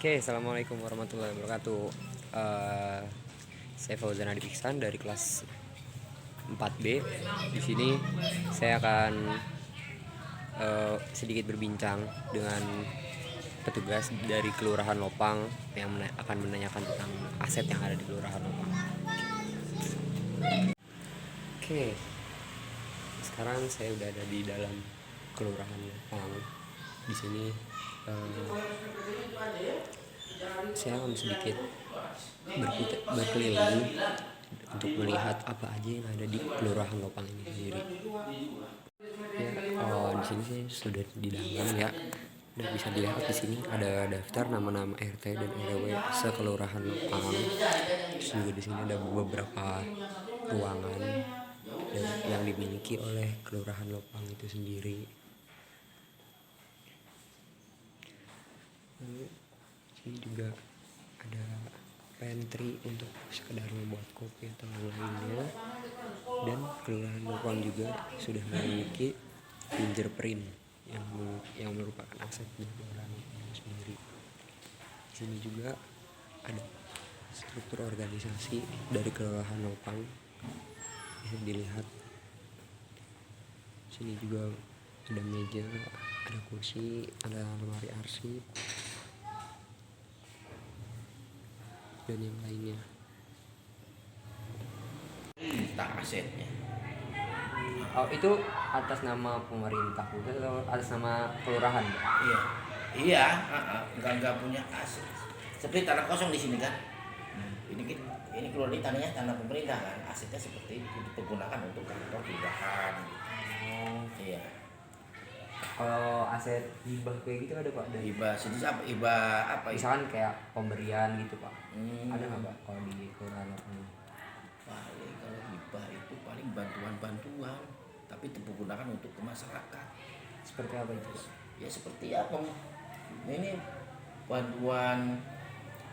Oke, assalamualaikum warahmatullahi wabarakatuh. Eh, saya Fauzan Adi Iksan dari kelas 4B. Di sini saya akan sedikit berbincang dengan petugas dari Kelurahan Lopang yang akan menanyakan tentang aset yang ada di Kelurahan Lopang. Oke, sekarang saya udah ada di dalam Kelurahan Lopang. Di sini saya akan sedikit berkeliling untuk melihat apa aja yang ada di Kelurahan Lopang ini sendiri. Di sini sih sudah di dalam ya. Dan bisa dilihat di sini ada daftar nama-nama RT dan RW sekelurahan Lopang. Terus juga di sini ada beberapa ruangan yang dimiliki oleh Kelurahan Lopang itu sendiri. Lalu sini juga ada pantry untuk sekedar membuat kopi atau lainnya, dan Kelurahan Lopang juga sudah memiliki fingerprint yang merupakan aset dari Kelurahan Lopang sendiri. Di sini juga ada struktur organisasi dari Kelurahan Lopang bisa dilihat. Di sini juga ada meja, ada kursi, ada lemari arsip dan yang lainnya. Tak asetnya. Oh, itu atas nama pemerintah juga atau atas nama kelurahan? Iya, iya, nggak punya aset. Seperti tanah kosong di sini kan. Ini keluar di tanahnya tanah pemerintah kan. Asetnya seperti itu digunakan untuk kantor kelurahan. Oh, Iya. kalau aset hibah kayak gitu ada Pak? Dari Hibah sini apa? Hibah apa? misalkan kayak pemberian gitu Pak, ada nggak Pak Hmm. kalau di kelurahan ini? Paling kalau hibah itu paling bantuan-bantuan, tapi digunakan untuk ke masyarakat. Seperti apa itu Pak? Ya seperti apa? Ini bantuan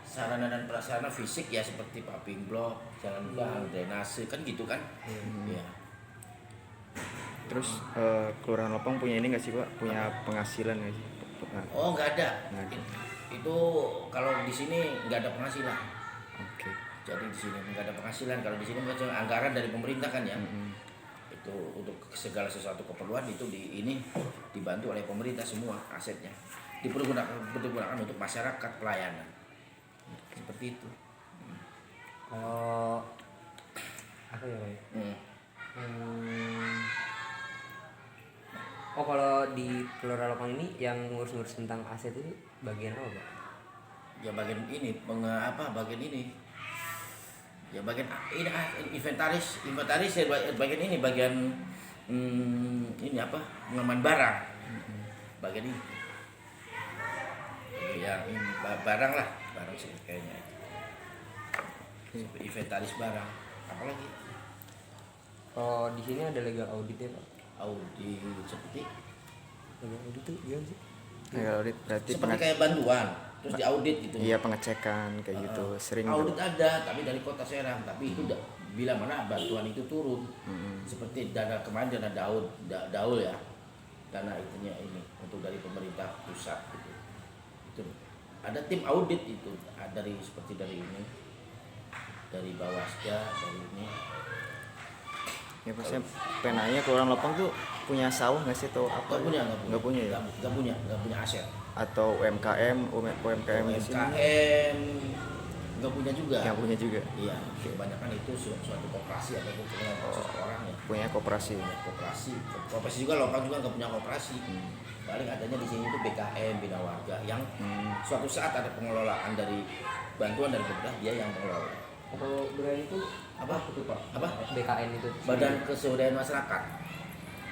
sarana dan prasarana fisik ya seperti paving block, jalan gang, drainase kan gitu kan? Ya. Terus Kelurahan Lopang punya ini nggak sih Pak? Punya penghasilan nggak sih? Oh nggak ada. Nggak ada. Itu kalau di sini nggak ada penghasilan. Oke. Jadi di sini nggak ada penghasilan. Kalau di sini macam anggaran dari pemerintah kan ya. Itu untuk segala sesuatu keperluan itu ini dibantu oleh pemerintah semua asetnya. Dipergunakan untuk masyarakat pelayanan. Seperti itu. Kalau apa ya Pak? Oh, kalau di Kelurahan Lopang ini yang ngurus-ngurus tentang aset itu bagian apa Pak? Ya bagian ini bagian ini. Ya bagian ini inventaris ya bagian ini bagian ini apa? Pengaman barang. Bagian ini. Ya ini barang sih kayaknya. Inventaris barang. Apalagi Kalau di sini ada legal audit ya Pak? audit seperti Legal audit itu gimana sih? Nah, audit berarti seperti kayak bantuan terus diaudit gitu. iya, pengecekan kayak gitu. Sering Audit tuh. ada tapi dari Kota Serang, tapi itu bila mana bantuan itu turun. Seperti dana kemarin dana daul ya, dana itunya ini untuk dari pemerintah pusat gitu. Itu ada tim audit itu dari seperti dari ini, dari Bawasda, dari ini. Ya Pak, penanya Kelurahan Lopang tuh punya sawah nggak sih atau apa? Nggak punya ya? nggak punya aset. Atau UMKM di sini? UMKM nggak punya juga. Nggak punya juga. Iya, kebanyakan itu suatu koperasi ataupun seseorang ya. Punya koperasi. Koperasi juga, lokal juga nggak punya koperasi. Paling adanya di sini itu BKM, Bina Warga, yang suatu saat ada pengelolaan dari bantuan dari pemerintah, dia yang mengelola. Kalau berani itu Apa? itu Pak? Apa? BKN itu. Badan Kesehudayaan Masyarakat,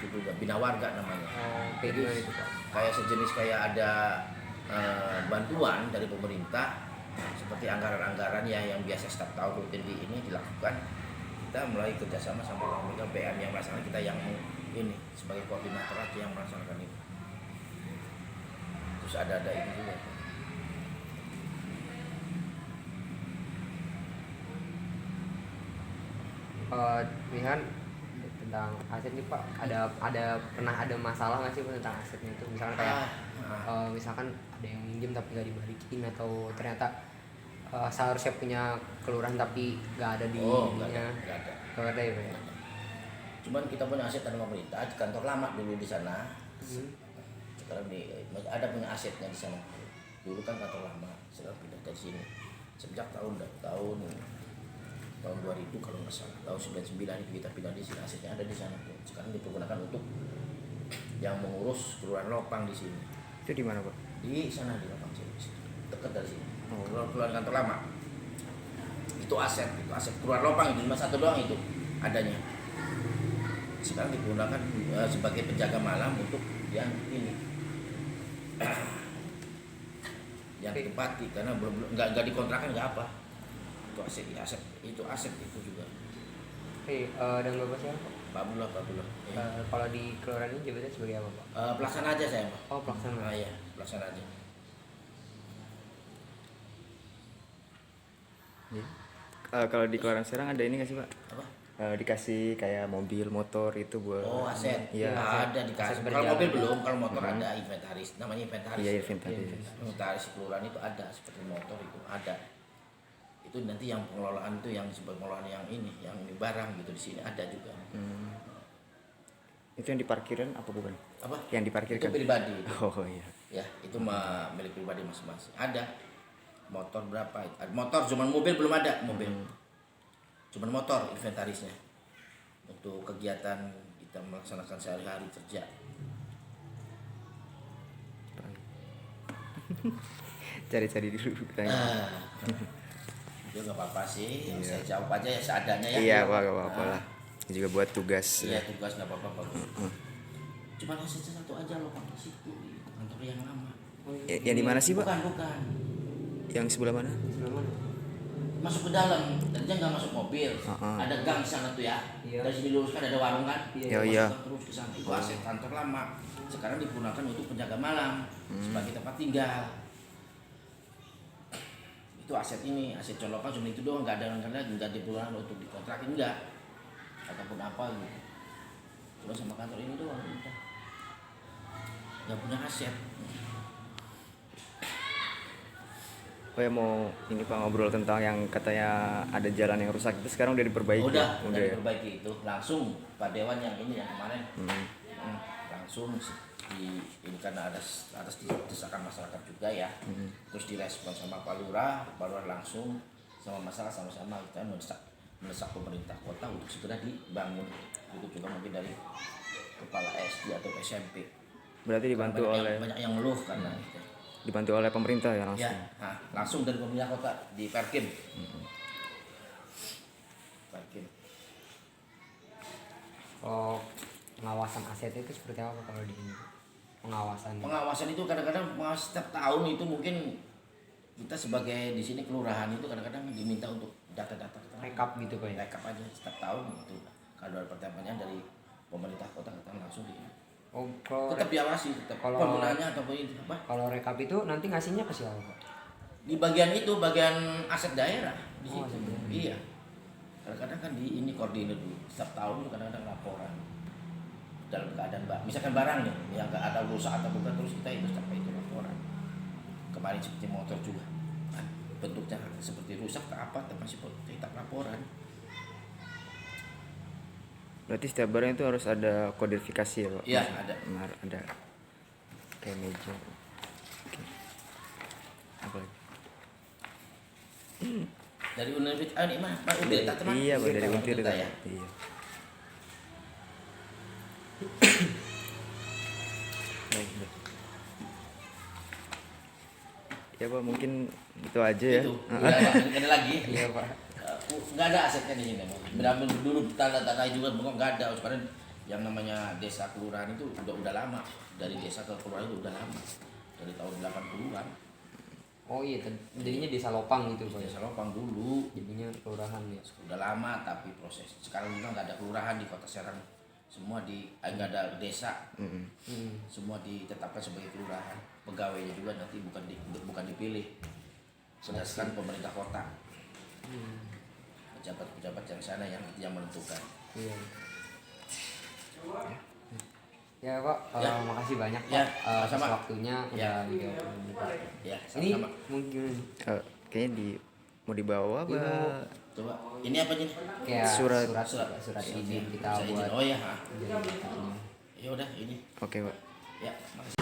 itu Bina Warga namanya. Kayak gimana itu Pak? Kayak sejenis kayak ada bantuan dari pemerintah seperti anggaran-anggaran yang biasa setiap tahun rutin ini dilakukan. Kita mulai kerjasama sama pemerintah, BM yang melaksanakan, kita yang ini sebagai koordinator aja yang melaksanakan itu. Terus ada ini juga. Lihat tentang aset nih Pak, pernah ada masalah nggak sih Pak tentang asetnya itu, misalkan kayak misalkan ada yang minjem tapi nggak dibalikin, atau ternyata seharusnya punya kelurahan tapi nggak ada di nggak ininya. ada. Nggak ada ya Pak ya? Cuman kita punya aset dari pemerintah, di kantor lama dulu di sana. Sekarang ada punya asetnya di sana. Dulu kan kantor lama, sekarang pindah dari sini. Sejak tahun 2000 kalau nggak salah, tahun 99 itu kita pindah di sini, asetnya ada di sana. Sekarang dipergunakan untuk yang mengurus kelurahan Lopang di sini. Itu di mana Pak? Di sana di Lopang sini, dekat dari sini. Kelurahan kantor lama. Itu aset kelurahan Lopang itu cuma satu doang itu adanya. Sekarang digunakan sebagai penjaga malam untuk yang ini. Yang ditempati karena belum nggak dikontrakkan nggak apa. Itu aset itu juga. Dan Bapak siapa Pak? Pak Abdullah. Ya. Kalau di kelurahan ini jabatannya sebagai apa Pak? Pelaksana aja saya Pak. Oh, pelaksana. Iya, pelaksana aja. Kalau di Kelurahan Serang ada ini nggak sih Pak? Apa? Dikasih kayak mobil, motor itu buat Aset. Iya. Ada dikasih. Kalau mobil belum, kalau motor ada inventaris. Namanya inventaris. Iya, inventaris. Inventaris kelurahan itu ada, seperti motor itu ada. Itu nanti yang pengelolaan itu yang sebagai pengelolaan yang ini barang gitu di sini ada juga. Itu yang diparkirin apa bukan? Apa? Yang diparkirkan. Itu pribadi. Oh iya. Ya, itu milik pribadi masing-masing. Ada motor berapa? Motor cuman mobil belum ada, mobil. Cuman motor inventarisnya. Untuk kegiatan kita melaksanakan sehari-hari kerja. Cari-cari dulu. Itu nggak apa-apa sih, yang saya jawab aja ya seadanya ya. Iya Pak, nggak apa-apa lah. Ini juga buat tugas. Iya, tugas nggak apa-apa bagus. Cuman asetnya satu aja loh Pak, di situ kantor yang lama. Yang di mana sih Pak? Bukan. Yang sebelah mana? Sebelah mana? Masuk ke dalam, tadinya nggak masuk mobil. Ada gang di sana tuh ya. Iya. Dari sini lurus kan ada warung kan. Iya. Masuk terus ke sana. Itu aset kantor lama. Sekarang digunakan untuk penjaga malam sebagai tempat tinggal. Itu aset ini, aset colokan cuma itu doang, nggak ada diperlukan untuk dikontrakin enggak ataupun apa gitu. Cuma sama kantor ini doang udah. Nggak punya aset. Oh ya, mau ini Pak ngobrol tentang yang katanya ada jalan yang rusak itu sekarang udah diperbaiki. Udah ya? diperbaiki itu langsung Pak Dewan yang ini yang kemarin. Langsung ini karena atas desakan masyarakat juga ya. Terus direspon sama Pak Lurah langsung sama masalah sama-sama kita mendesak pemerintah kota untuk segera dibangun. Itu juga mungkin dari kepala SD atau SMP. Berarti dibantu banyak yang ngeluh karena itu. Dibantu oleh pemerintah ya langsung. Ya, langsung dari pemerintah kota di Perkim. Perkim. Oh, pengawasan asetnya itu seperti apa kalau di pengawasan? Pengawasan itu kadang-kadang setiap tahun itu mungkin kita sebagai di sini kelurahan itu kadang-kadang diminta untuk data-data Rekap gitu Pak ya? Rekap aja setiap tahun itu. Kalau ada pertanyaannya dari pemerintah kota kita langsung Oh, kalau tetap diawasi, tetap penggunaannya ataupun itu apa? Kalau rekap itu nanti ngasihnya ke siapa Pak? Di bagian itu bagian aset daerah di situ. Aset daerah. Iya. Kadang-kadang kan di ini koordinir dulu. Setiap tahun kadang-kadang laporan dalam keadaan misalkan barang nih yang nggak ada rusak atau bukan, terus kita itu sampai itu laporan. Kemarin seperti motor juga kan, bentuknya seperti rusak ke apa tapi masih tetap laporan. Berarti setiap barang itu harus ada kodifikasi ya Pak? Iya, ada. Ada kayak meja. Oke. Apa lagi? Dari universitas ini mah udah tak teman. Iya Pak, dari Untir kita ya. ya. Iya. Baik. Ya Pak, mungkin itu aja ya. Itu. Nggak ada lagi. Iya Pak. Nggak ada asetnya di sini. Benar-benar dulu tanah-tanah juga nggak ada. Sekarang yang namanya desa kelurahan itu udah lama. Dari desa ke kelurahan itu udah lama. Dari tahun 80-an. Oh iya, jadinya desa Lopang gitu Pak. Desa Lopang dulu. Jadinya kelurahan ya. Udah lama tapi proses. Sekarang juga nggak ada kelurahan di Kota Serang. Semua nggak ada desa. Semua ditetapkan sebagai kelurahan. Pegawainya juga nanti bukan dipilih berdasarkan pemerintah kota. Pejabat-pejabat yang sana yang menentukan. Iya. Ya Pak, Ya. makasih banyak Ya, Pak atas sama-sama. waktunya Ya. udah menjawab Ya, ini sama-sama. mungkin Kayaknya mau dibawa apa? Ini mau- Coba ini apa nih? kayak Surat. surat izin kita Bisa izin. buat Oh ya. jadi, Ya udah ini. Oke, Pak. Ya, makasih.